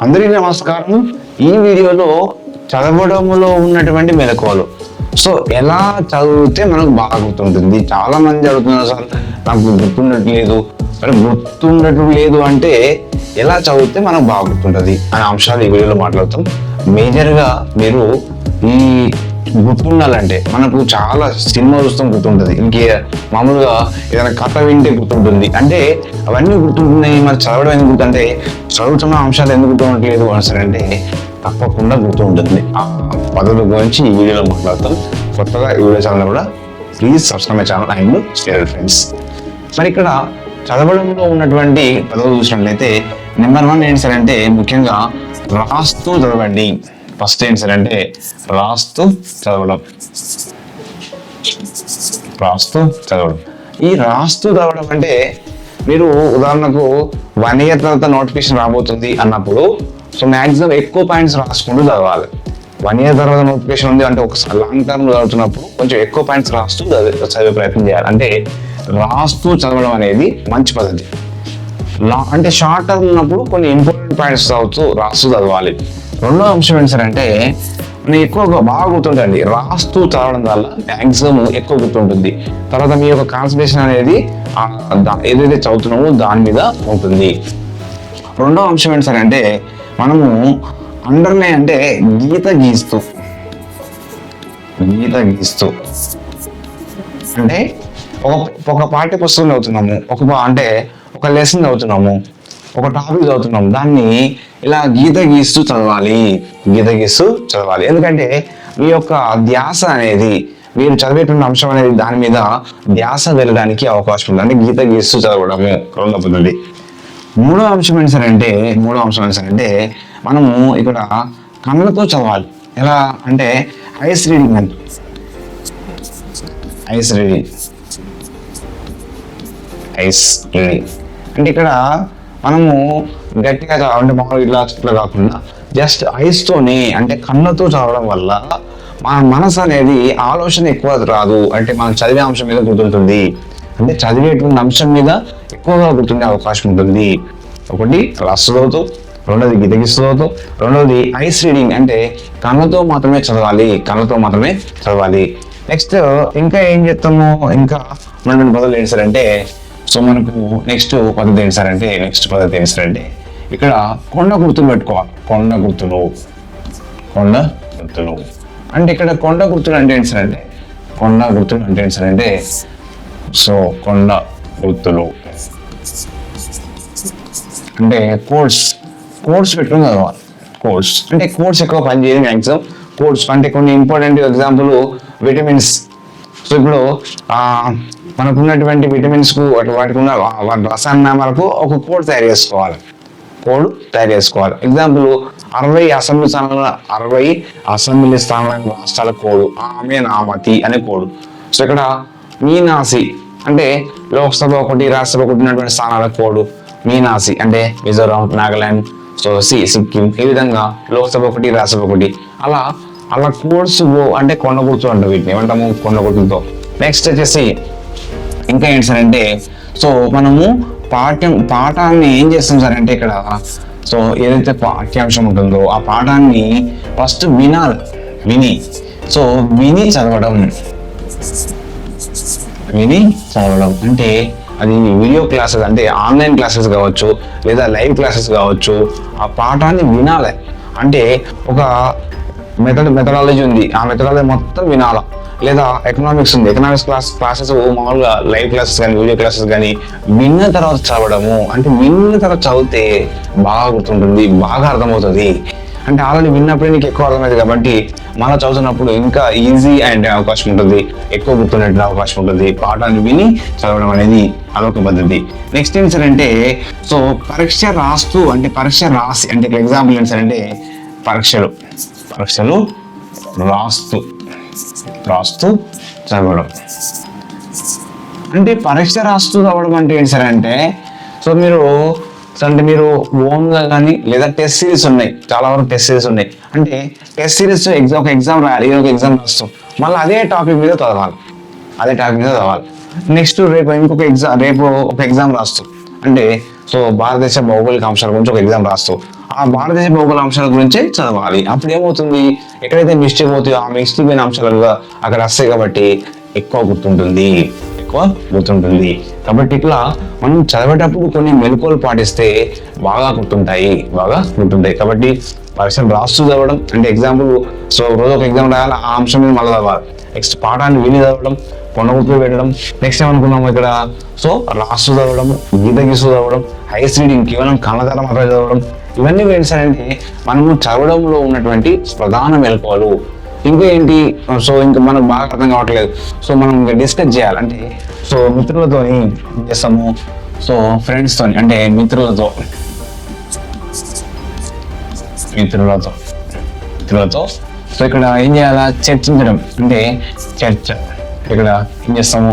అందరికీ నమస్కారం. ఈ వీడియోలో చదవడంలో ఉన్నటువంటి మెలకువలు. సో ఎలా చదివితే మనకు బాగా గుర్తుంటుంది. చాలా మంది అడుగుతున్నారు, సార్ నాకు గుర్తుండట్లేదు. మరి గుర్తుండటం అంటే ఎలా చదివితే మనకు బాగా గుర్తుంటుంది అనే అంశాలు ఈ వీడియోలో మాట్లాడతాం. మేజర్గా మీరు ఈ గుర్తుండాలంటే మనకు చాలా సినిమా చూస్తాం గుర్తుంటుంది, ఇంకే మామూలుగా ఏదైనా కథ వింటే గుర్తుంటుంది. అంటే అవన్నీ గుర్తుంటున్నాయి, మరి చదవడం ఎందుకు గుర్తుంటే చదువుతున్న అంశాలు ఎందుకు గుర్తుండట్లేదు అంటే తప్పకుండా గుర్తుంటుంది. ఆ పద్ధతుల గురించి ఈ వీడియోలో మాట్లాడతాం. కొత్తగా ఈ వీడియో ఛానల్ కూడా please subscribe my channel and share friends. మరి ఇక్కడ చదవడంలో ఉన్నటువంటి పదవులు చూసినట్లయితే నెంబర్ 1 ఏంటి సార్ అంటే ముఖ్యంగా రాస్తూ చదవండి. ఫస్ట్ ఏంటి సార్ అంటే రాస్తూ చదవడం. ఈ రాస్తూ చదవడం అంటే మీరు ఉదాహరణకు 1 year తర్వాత నోటిఫికేషన్ రాబోతుంది అన్నప్పుడు సో మ్యాక్సిమం ఎక్కువ పాయింట్స్ రాసుకుంటూ చదవాలి. 1 year తర్వాత నోటిఫికేషన్ ఉంది అంటే ఒకసారి లాంగ్ టర్మ్ చదువుతున్నప్పుడు కొంచెం ఎక్కువ పాయింట్స్ రాస్తూ చదివే ప్రయత్నం చేయాలి. అంటే రాస్తూ చదవడం అనేది మంచి పద్ధతి. అంటే షార్ట్ టర్మ్ ఉన్నప్పుడు కొన్ని ఇంపార్టెంట్ పాయింట్స్ రాస్తూ చదవాలి. రెండో అంశం ఏంటి సార్ అంటే మనం ఎక్కువగా బాగా గుర్తుంటుంది. రాస్తూ చదవడం వల్ల మ్యాక్సిమం ఎక్కువ గుర్తుంటుంది. తర్వాత మీ యొక్క కాన్సన్ట్రేషన్ అనేది ఏదైతే చదువుతున్నామో దాని మీద ఉంటుంది. రెండో అంశం ఏంటి సార్ అంటే మనము అండర్లైన్ అంటే గీత గీస్తూ అంటే ఒక పాఠ్య పుస్తకం చదువుతున్నాము, ఒక లెసన్ చదువుతున్నాము, ఒక టాపిక్ చదువుతున్నాము, దాన్ని ఇలా గీత గీస్తూ చదవాలి. ఎందుకంటే మీ యొక్క ధ్యాస అనేది మీరు చదివేటువంటి అంశం అనేది దాని మీద ధ్యాస వెళ్ళడానికి అవకాశం ఉంది. అంటే గీత గీస్తూ చదవడము రెండో పద్ధతి. మూడో అంశం ఏంటి సార్ అంటే మనము ఇక్కడ కళ్ళతో చదవాలి. ఎలా అంటే ఐస్ రీడింగ్ అంటే ఇక్కడ మనము గట్టిగా అంటే మామూలుగా ఇట్లా కాకుండా జస్ట్ ఐస్తోనే అంటే కళ్ళతో చదవడం వల్ల మన మనసు అనేది ఆలోచన ఎక్కువ రాదు. అంటే మనం చదివే అంశం మీద గుర్తుంటుంది. అంటే చదివేటువంటి అంశం మీద ఎక్కువగా గుర్తుండే అవకాశం ఉంటుంది. ఒకటి రాస్తూ, రెండోది గీతగిస్తూ, రెండోది ఐస్ రీడింగ్ అంటే కళ్ళతో మాత్రమే చదవాలి. నెక్స్ట్ ఇంకా ఏం చేస్తాము, ఇంకా మన బదులు ఏంటి సార్ అంటే సో మనకు నెక్స్ట్ పద్ధతి ఏంటి సార్ అంటే ఇక్కడ కొండ గుర్తులు పెట్టుకోవాలి. కొండ గుర్తులు అంటే ఇక్కడ కొండ గుర్తులు అంటే ఏంటి సార్ అంటే సో కొండ గుర్తులు అంటే కోడ్స్ పెట్టుకుని చదవాలి. కోడ్స్ ఎక్కువ పనిచేయదు. మ్యాక్సిమం కోడ్స్ అంటే కొన్ని ఇంపార్టెంట్ ఎగ్జాంపుల్ విటమిన్స్. సో ఇప్పుడు మనకున్నటువంటి విటమిన్స్ కు వాటికి ఉన్న రసాయనాలకు ఒక కోడ్ తయారు చేసుకోవాలి. ఎగ్జాంపుల్ 60 అసెంబ్లీ స్థానాల రాష్ట్రాల కోడ్ ఆమె నామతి అనే కోడ్. సో ఇక్కడ మీనాసి అంటే లోక్సభ 1, రాజ్యసభ 1 ఉన్నటువంటి స్థానాల కోడ్ మీనాసి అంటే మిజోరాం, నాగాలాండ్, సో సిక్కిం. ఈ విధంగా లోక్సభ 1, రాజ్యసభ 1 అలా కోడ్స్ అంటే కొండ గుర్తులు అంటాం. వీటిని ఏమంటాము? కొండ గుర్తులతో. నెక్స్ట్ వచ్చేసి ఇంకా ఏంటి సార్ అంటే సో మనము పాఠాన్ని ఏం చేస్తాం సార్ అంటే ఇక్కడ సో ఏదైతే పాఠ్యాంశం ఉంటుందో ఆ పాఠాన్ని ఫస్ట్ విని చదవడం అంటే అది వీడియో క్లాసెస్ అంటే ఆన్లైన్ క్లాసెస్ కావచ్చు లేదా లైవ్ క్లాసెస్ కావచ్చు. ఆ పాఠాన్ని వినాలి. అంటే ఒక మెథడాలజీ ఉంది, ఆ మెథడాలజీ మొత్తం వినాలా. లేదా ఎకనామిక్స్ ఉంది, ఎకనామిక్స్ క్లాసెస్ మామూలుగా లైవ్ క్లాసెస్ కానీ వీడియో క్లాసెస్ కానీ విన్న తర్వాత చదవడము. అంటే విన్న తర్వాత చదివితే బాగా గుర్తుంటుంది, బాగా అర్థమవుతుంది. అంటే ఆల్రెడీ విన్నప్పుడే నీకు ఎక్కువ అర్థమవుతుంది కాబట్టి మళ్ళీ చదువుతున్నప్పుడు ఇంకా ఈజీ అంటే అవకాశం ఉంటుంది, ఎక్కువ గుర్తుండే అవకాశం ఉంటుంది. పాఠాన్ని విని చదవడం అనేది అదొక పద్ధతి. నెక్స్ట్ ఏంటి సార్ అంటే సో పరీక్ష రాసి అంటే ఎగ్జాంపుల్ ఏంటి సార్ అంటే పరీక్షలు రాస్తూ చదవడం. అంటే పరీక్ష రాస్తూ చదవడం అంటే ఏంటి సార్ అంటే సో మీరు ఓన్గా కానీ లేదా టెస్ట్ సిరీస్ ఉన్నాయి, చాలా వరకు టెస్ట్ సిరీస్ ఉన్నాయి. అంటే టెస్ట్ సిరీస్ ఒక ఎగ్జామ్ రాయాలి, ఒక ఎగ్జామ్ రాస్తాం, మళ్ళీ అదే టాపిక్ మీద చదవాలి. నెక్స్ట్ రేపు ఒక ఎగ్జామ్ రాస్తాం. అంటే సో భారతదేశ భౌగోళిక అంశాల గురించి ఒక ఎగ్జామ్ రాస్తావు, ఆ భారతదేశ భౌగోళిక అంశాల గురించే చదవాలి. అప్పుడు ఏమవుతుంది, ఎక్కడైతే మిస్టేక్ అవుతాయో ఆ మిస్టేక్ అయిన అంశాలుగా అక్కడ వస్తాయి కాబట్టి ఎక్కువ గుర్తుంటుంది. కాబట్టి ఇట్లా మనం చదివేటప్పుడు కొన్ని మెలకువలు పాటిస్తే బాగా గుర్తుంటాయి. కాబట్టి పరీక్షలు రాస్తూ చదవడం అంటే ఎగ్జాంపుల్, సో రోజు ఒక ఎగ్జామ్ రాయాలి, ఆ అంశం మీద మళ్ళీ చదవాలి. నెక్స్ట్ పాఠాన్ని విని చదవడం, పొందగుర్తు పెట్టడం. నెక్స్ట్ ఏమనుకున్నాము ఇక్కడ, సో రాస్తూ చదవడం, గీత గీస్తూ చదవడం, హైస్ రీడింగ్ కేవలం కళ్ళధార మాత్రమే చదవడం. ఇవన్నీ ఏంటంటే మనము చదవడంలో ఉన్నటువంటి ప్రధాన మెలకువలు. ఇంకా ఏంటి, సో ఇంకా మనకు బాగా అర్థం కావట్లేదు, సో మనం ఇంకా డిస్కస్ చేయాలంటే సో మిత్రులతోని చేస్తాము, సో ఫ్రెండ్స్తోని అంటే మిత్రులతో సో ఇక్కడ ఏం చేయాలా, చర్చించడం అంటే చర్చ. ఇక్కడ ఏం చేస్తాము,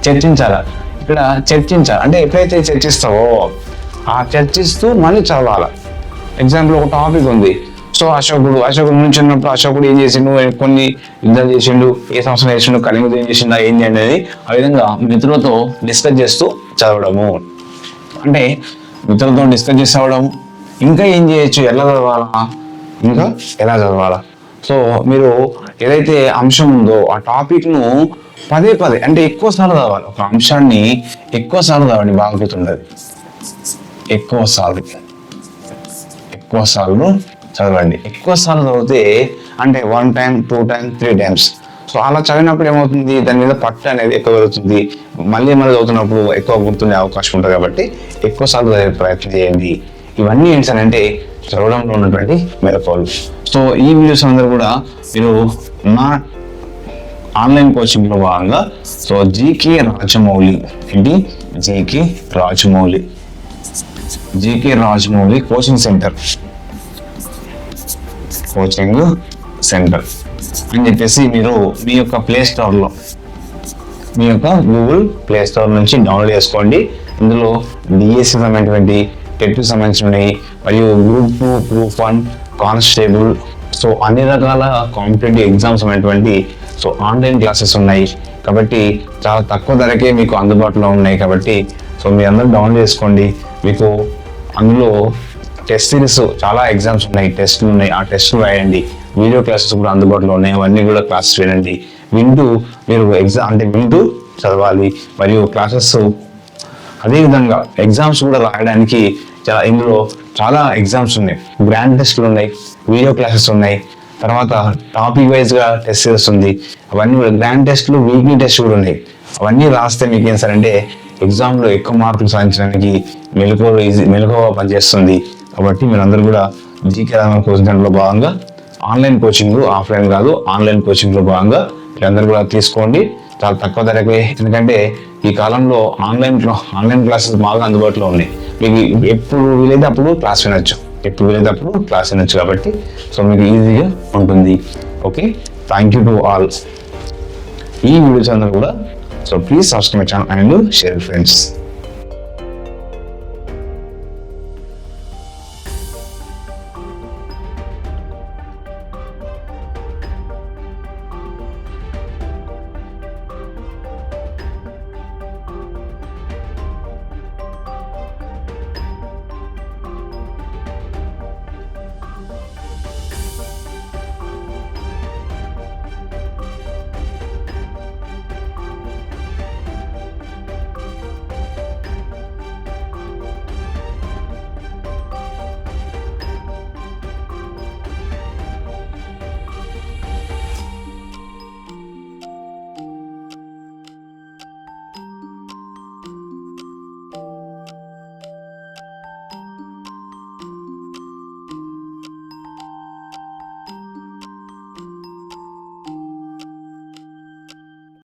చర్చించాలా. ఇక్కడ చర్చించాలి అంటే ఎప్పుడైతే చర్చిస్తావో ఆ చర్చిస్తూ మళ్ళీ చదవాలా. ఎగ్జాంపుల్ ఒక టాపిక్ ఉంది, సో అశోకుడు నుంచి ఉన్నప్పుడు అశోకుడు ఏం చేసిండు, కొన్ని యుద్ధాలు చేసిండు, ఏ సంవత్సరం చేసిండు, కళింగ ఏం చేసిండు, ఏంటి అనేది ఆ విధంగా మిత్రులతో డిస్కస్ చేస్తూ చదవడము. అంటే మిత్రులతో డిస్కస్ చేసి చదవడం. ఇంకా ఏం చేయొచ్చు, ఎలా చదవాలా. సో మీరు ఏదైతే అంశం ఉందో ఆ టాపిక్ను పదే అంటే ఎక్కువసార్లు చదవాలి. ఒక అంశాన్ని ఎక్కువసార్లు చదవండి, బాగా గుర్తుండదు. ఎక్కువసార్లు చదవండి. ఎక్కువసార్లు చదివితే అంటే 1 time 2 times 3 times. సో అలా చదివినప్పుడు ఏమవుతుంది, దాని మీద పట్టు అనేది ఎక్కువ పెరుగుతుంది. మళ్ళీ చదువుతున్నప్పుడు ఎక్కువ గుర్తుండే అవకాశం ఉంటుంది. కాబట్టి ఎక్కువసార్లు చదివే ప్రయత్నం చేయండి. ఇవన్నీ ఏంటంటే చదవడంలో ఉన్నటువంటి మెలకువలు. సో ఈ వీడియోస్ అందరూ కూడా మీరు నా ఆన్లైన్ కోచింగ్లో భాగంగా so GK Rajamouli coaching centre అని చెప్పేసి మీరు మీ యొక్క గూగుల్ ప్లే స్టోర్ నుంచి డౌన్లోడ్ చేసుకోండి. ఇందులో డిఎస్సి సంబంధించినటువంటి, టెట్ సంబంధించినవి మరియు గ్రూప్ 2, గ్రూప్ 1, కానిస్టేబుల్, సో అన్ని రకాల కాంపిటేటివ్ ఎగ్జామ్స్ అనేటువంటి సో ఆన్లైన్ క్లాసెస్ ఉన్నాయి. కాబట్టి చాలా తక్కువ ధరకే మీకు అందుబాటులో ఉన్నాయి. కాబట్టి సో మీ అందరూ డౌన్లోడ్ చేసుకోండి. మీకు అందులో టెస్ట్ సిరీస్ చాలా ఎగ్జామ్స్ ఉన్నాయి, టెస్టులు ఉన్నాయి, ఆ టెస్టులు రాయండి. వీడియో క్లాసెస్ కూడా అందుబాటులో ఉన్నాయి, అవన్నీ కూడా క్లాసెస్ వినండి. వింటూ చదవాలి. మరియు క్లాసెస్ అదేవిధంగా ఎగ్జామ్స్ కూడా రాయడానికి ఇందులో చాలా ఎగ్జామ్స్ ఉన్నాయి, గ్రాండ్ టెస్టులు ఉన్నాయి, వీడియో క్లాసెస్ ఉన్నాయి, తర్వాత టాపిక్ వైజ్గా టెస్ట్ సిరీస్ ఉంది. అవన్నీ కూడా గ్రాండ్ టెస్ట్లు, వీక్లీ టెస్ట్ కూడా ఉన్నాయి. అవన్నీ రాస్తే మీకు ఏం సార్ అంటే ఎగ్జామ్లో ఎక్కువ మార్కులు సాధించడానికి మెలకువగా పనిచేస్తుంది. కాబట్టి మీరందరూ కూడా జీకే రాజమౌళి కోచింగ్ సెంటర్లో భాగంగా ఆన్లైన్ కోచింగ్, ఆఫ్లైన్ కాదు ఆన్లైన్ కోచింగ్లో భాగంగా మీరందరూ కూడా తీసుకోండి. చాలా తక్కువ ధరకే, ఎందుకంటే ఈ కాలంలో ఆన్లైన్ క్లాసెస్ బాగా అందుబాటులో ఉన్నాయి. మీకు ఎప్పుడు వీలైతే అప్పుడు క్లాస్ వినొచ్చు కాబట్టి సో మీకు ఈజీగా ఉంటుంది. Okay, thank you to all. ఈ వీడియోస్ అందరూ కూడా so please subscribe my channel and share friends.